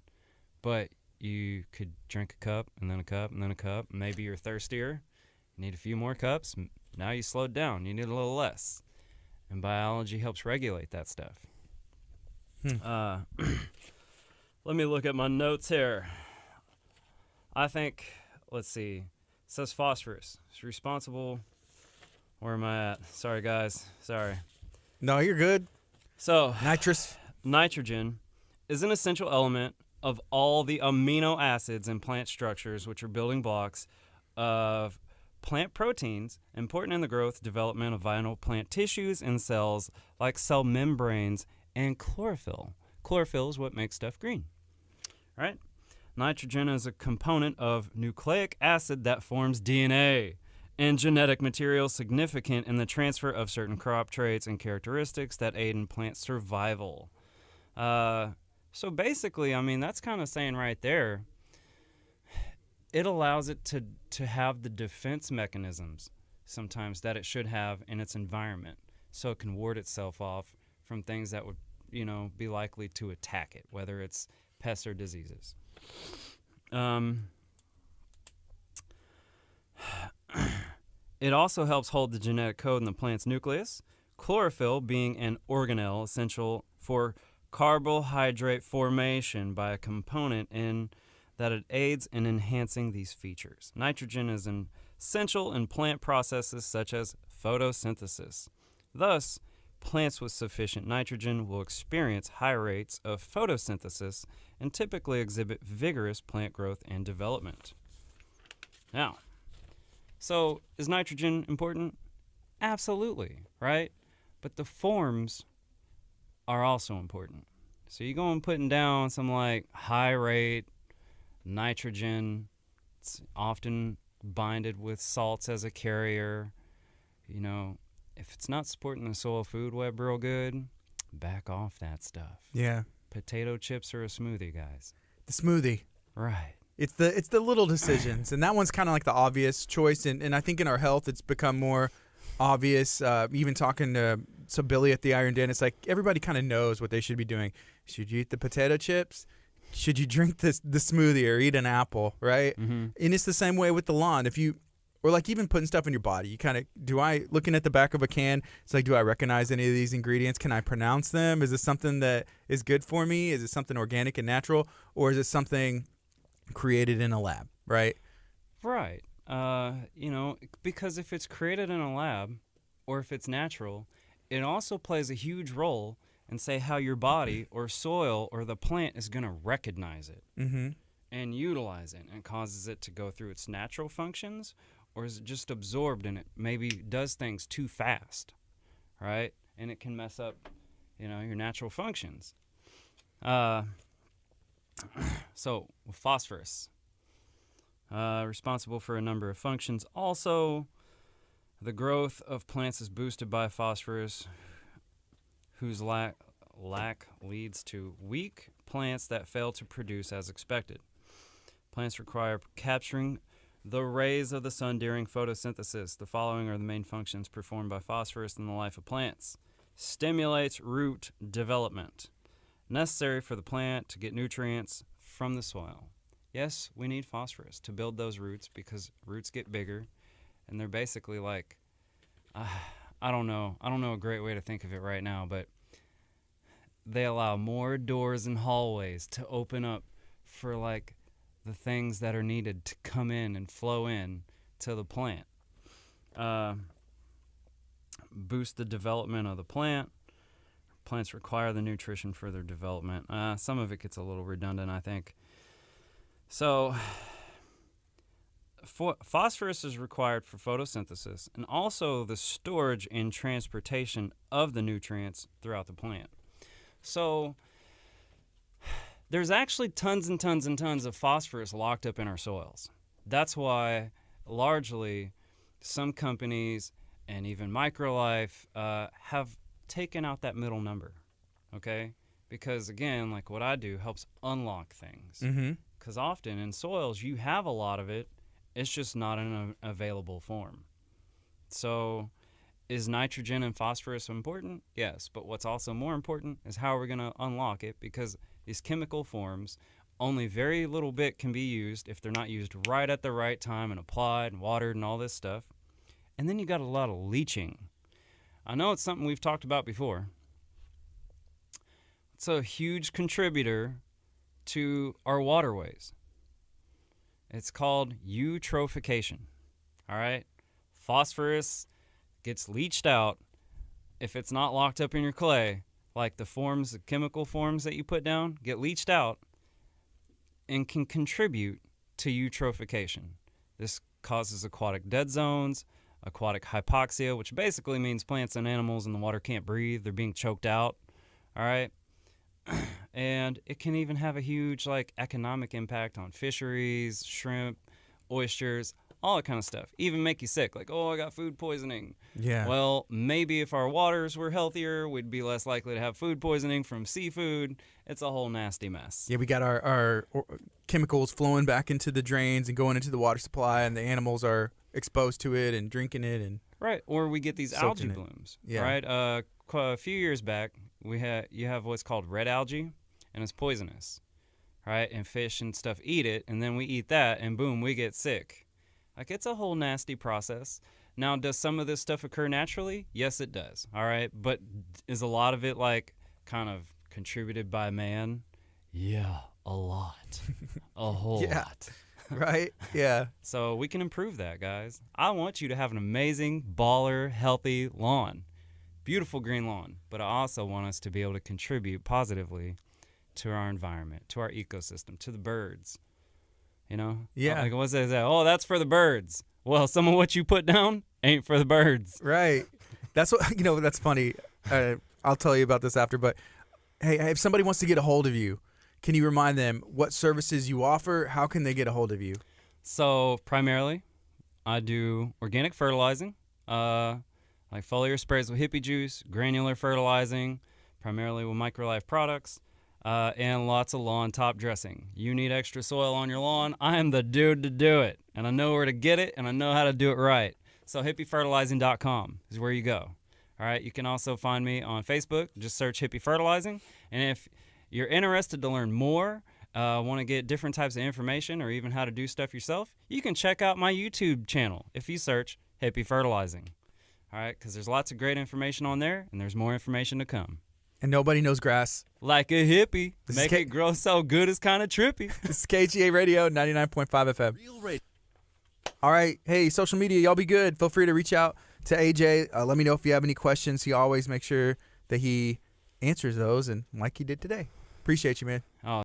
S2: But you could drink a cup, and then a cup, and then a cup. Maybe you're thirstier. You need a few more cups. Now you slowed down. You need a little less. And biology helps regulate that stuff. Let me look at my notes here. I think, let's see, says phosphorus. It's responsible. Where am I at? Sorry, guys. Sorry.
S1: No, you're good.
S2: So,
S1: Nitrous.
S2: nitrogen is an essential element of all the amino acids in plant structures, which are building blocks of plant proteins, important in the growth, development of vital plant tissues and cells like cell membranes and chlorophyll. Chlorophyll is what makes stuff green, right? Nitrogen is a component of nucleic acid that forms DNA and genetic material significant in the transfer of certain crop traits and characteristics that aid in plant survival. So basically, I mean, that's kind of saying right there, it allows it to have the defense mechanisms sometimes that it should have in its environment, so it can ward itself off from things that would, be likely to attack it, whether it's pests or diseases. It also helps hold the genetic code in the plant's nucleus, chlorophyll being an organelle essential for carbohydrate formation by a component in that it aids in enhancing these features. Nitrogen is essential in plant processes such as photosynthesis. Thus, plants with sufficient nitrogen will experience high rates of photosynthesis and typically exhibit vigorous plant growth and development. Now, so is nitrogen important? Absolutely, right? But the forms are also important. So you go and putting down some like high rate nitrogen. It's often binded with salts as a carrier. If it's not supporting the soil food web real good, back off that stuff.
S1: Yeah.
S2: Potato chips or a smoothie, guys.
S1: The smoothie.
S2: Right.
S1: It's the little decisions, and that one's kind of like the obvious choice. And I think in our health, it's become more obvious. Even talking to Billy at the Iron Den, it's like everybody kind of knows what they should be doing. Should you eat the potato chips? Should you drink the smoothie or eat an apple? Right?
S2: Mm-hmm.
S1: And it's the same way with the lawn. Or like even putting stuff in your body, you kind of, looking at the back of a can, it's like, do I recognize any of these ingredients? Can I pronounce them? Is this something that is good for me? Is it something organic and natural? Or is it something created in a lab, right?
S2: Right. Because if it's created in a lab or if it's natural, it also plays a huge role in, say, how your body or soil or the plant is going to recognize it and utilize it, and causes it to go through its natural functions, or is it just absorbed and it maybe does things too fast, right? And it can mess up, your natural functions. So, phosphorus, responsible for a number of functions. Also, the growth of plants is boosted by phosphorus, whose lack leads to weak plants that fail to produce as expected. Plants require capturing the rays of the sun during photosynthesis. The following are the main functions performed by phosphorus in the life of plants. Stimulates root development, necessary for the plant to get nutrients from the soil. Yes, we need phosphorus to build those roots because roots get bigger, and they're basically like, I don't know a great way to think of it right now, but they allow more doors and hallways to open up for like the things that are needed to come in and flow in to the plant. Boost the development of the plant. Plants require the nutrition for their development. Some of it gets a little redundant, I think. So, phosphorus is required for photosynthesis and also the storage and transportation of the nutrients throughout the plant. So, there's actually tons and tons and tons of phosphorus locked up in our soils. That's why, largely, some companies and even microlife have taken out that middle number, okay? Because, again, like what I do helps unlock things. Because often in soils, you have a lot of it, it's just not in an available form. So, is nitrogen and phosphorus important? Yes, but what's also more important is how we're going to unlock it, because these chemical forms, only very little bit can be used if they're not used right at the right time and applied and watered and all this stuff. And then you got a lot of leaching. I know it's something we've talked about before. It's a huge contributor to our waterways. It's called eutrophication. All right. Phosphorus gets leached out if it's not locked up in your clay. Like the chemical forms that you put down get leached out and can contribute to eutrophication. This causes aquatic dead zones, aquatic hypoxia, which basically means plants and animals in the water can't breathe. They're being choked out. All right. And it can even have a huge economic impact on fisheries, shrimp, oysters, all that kind of stuff. Even make you sick, like, oh, I got food poisoning.
S1: Yeah.
S2: Well, maybe if our waters were healthier, we'd be less likely to have food poisoning from seafood. It's a whole nasty mess.
S1: Yeah, we got our chemicals flowing back into the drains and going into the water supply, and the animals are exposed to it and drinking it. And
S2: right, or we get these algae blooms.
S1: Yeah.
S2: Right. A few years back, you have what's called red algae, and it's poisonous. Right, and fish and stuff eat it, and then we eat that, and boom, we get sick. It's a whole nasty process. Now, does some of this stuff occur naturally? Yes, it does. All right. But is a lot of it kind of contributed by man? Yeah, a lot. A whole lot.
S1: Right? Yeah.
S2: So we can improve that, guys. I want you to have an amazing, baller, healthy lawn. Beautiful green lawn. But I also want us to be able to contribute positively to our environment, to our ecosystem, to the birds. You know?
S1: Yeah.
S2: What's that? Oh, that's for the birds. Well, some of what you put down ain't for the birds.
S1: Right. That's what, that's funny. I'll tell you about this after, but hey, if somebody wants to get a hold of you, can you remind them what services you offer? How can they get a hold of you?
S2: So primarily, I do organic fertilizing, like foliar sprays with hippie juice, granular fertilizing, primarily with microlife products. And lots of lawn top dressing. You need extra soil on your lawn, I am the dude to do it. And I know where to get it, and I know how to do it right. So hippiefertilizing.com is where you go. All right, you can also find me on Facebook. Just search Hippie Fertilizing. And if you're interested to learn more, want to get different types of information, or even how to do stuff yourself, you can check out my YouTube channel if you search Hippie Fertilizing. All right, because there's lots of great information on there, and there's more information to come.
S1: And nobody knows grass
S2: like a hippie. Make it grow so good it's kind of trippy.
S1: This is KHEA Radio, 99.5 FM. Real radio. All right. Hey, social media, y'all be good. Feel free to reach out to AJ. Let me know if you have any questions. He always makes sure that he answers those, and like he did today. Appreciate you, man.